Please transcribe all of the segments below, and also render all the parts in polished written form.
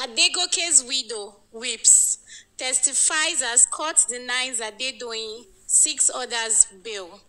Adegoke's widow weeps, testifies as court denies Adedoyin 6 others bail.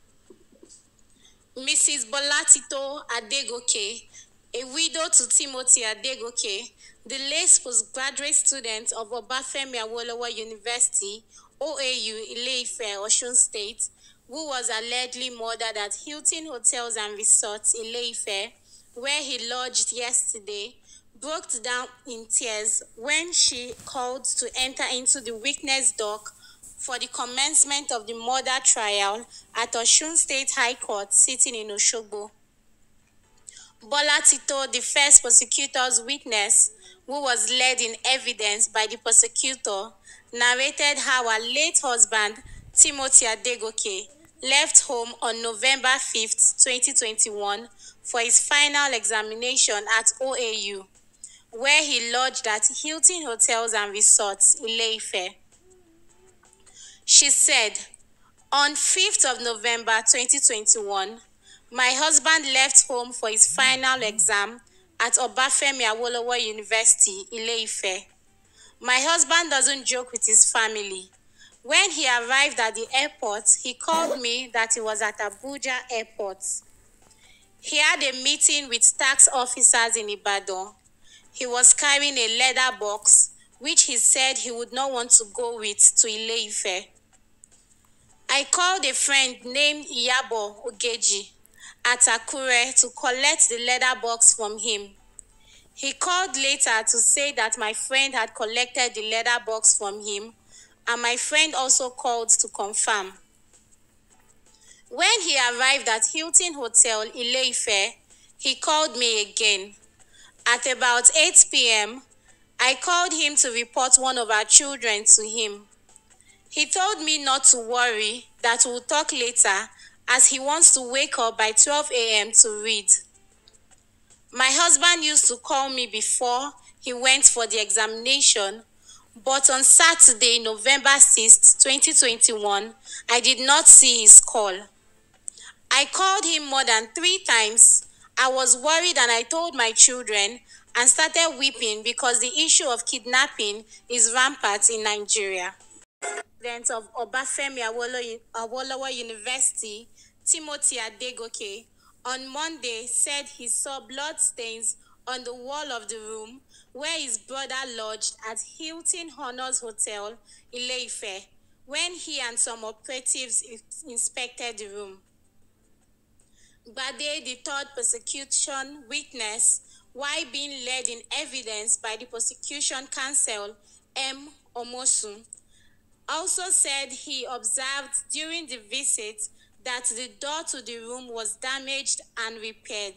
Mrs. Bolatito Adegoke, a widow to Timothy Adegoke, the late postgraduate student of Obafemi Awolowo University, OAU, Ile-Ife, Osun State, who was allegedly murdered at Hilton Hotels and Resorts, Ile-Ife, where he lodged yesterday, broke down in tears when she called to enter into the witness dock for the commencement of the murder trial at Osun State High Court sitting in Osogbo. Bolatito, the first prosecutor's witness, who was led in evidence by the prosecutor, narrated how her late husband, Timothy Adegoke, left home on November 5th, 2021 for his final examination at OAU, where he lodged at Hilton Hotels and Resorts, Ile-Ife. She said, on 5th of November 2021, my husband left home for his final exam at Obafemi Awolowo University, Ile-Ife. My husband doesn't joke with his family. When he arrived at the airport, he called me that he was at Abuja Airport. He had a meeting with tax officers in Ibadan. He was carrying a leather box, which he said he would not want to go with to Ile-Ife. I called a friend named Iyabo Ogeji at Akure to collect the leather box from him. He called later to say that my friend had collected the leather box from him, and my friend also called to confirm. When he arrived at Hilton Hotel, Ile-Ife, he called me again. At about 8 p.m., I called him to report one of our children to him. He told me not to worry, that we'll talk later, as he wants to wake up by 12 a.m. to read. My husband used to call me before he went for the examination, but on Saturday, November 6, 2021, I did not see his call. I called him more than 3 times. I was worried and I told my children and started weeping because the issue of kidnapping is rampant in Nigeria. President of Obafemi Awolowo University, Timothy Adegoke, on Monday said he saw blood stains on the wall of the room where his brother lodged at Hilton Honors Hotel, Ile-Ife, when he and some operatives inspected the room. Gbade, the third prosecution witness, while being led in evidence by the prosecution counsel, M. Omosun, also said he observed during the visit that the door to the room was damaged and repaired.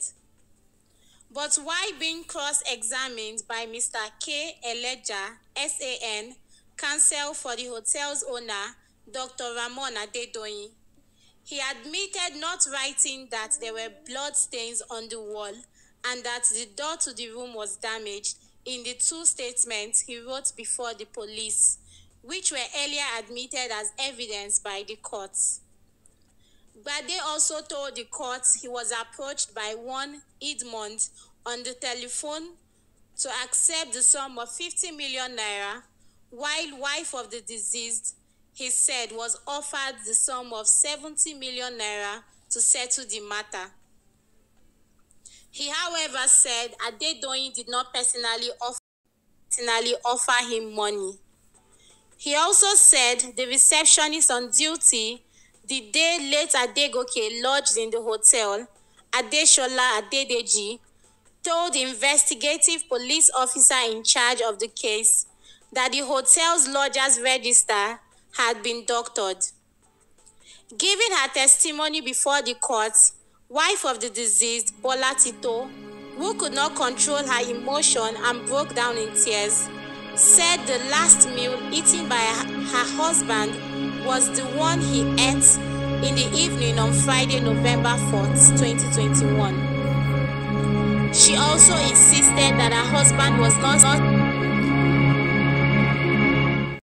But while being cross-examined by Mr. K. Eleja, SAN, counsel for the hotel's owner, Dr. Ramon Adedoyin, he admitted not writing that there were blood stains on the wall and that the door to the room was damaged in the 2 statements he wrote before the police, which were earlier admitted as evidence by the courts. Gbade also told the court he was approached by one Edmond on the telephone to accept the sum of 50 million naira, while wife of the deceased, he said, was offered the sum of 70 million naira to settle the matter. He, however, said Adedoyin did not personally offer him money. He also said the receptionist on duty the day late Adegoke lodged in the hotel, Adeshola Adedeji, told the investigative police officer in charge of the case that the hotel's lodgers register had been doctored. Giving her testimony before the court, wife of the deceased, Bolatito, who could not control her emotion and broke down in tears, said the last meal eaten by her husband was the one he ate in the evening on Friday, November 4th, 2021. She also insisted that her husband was not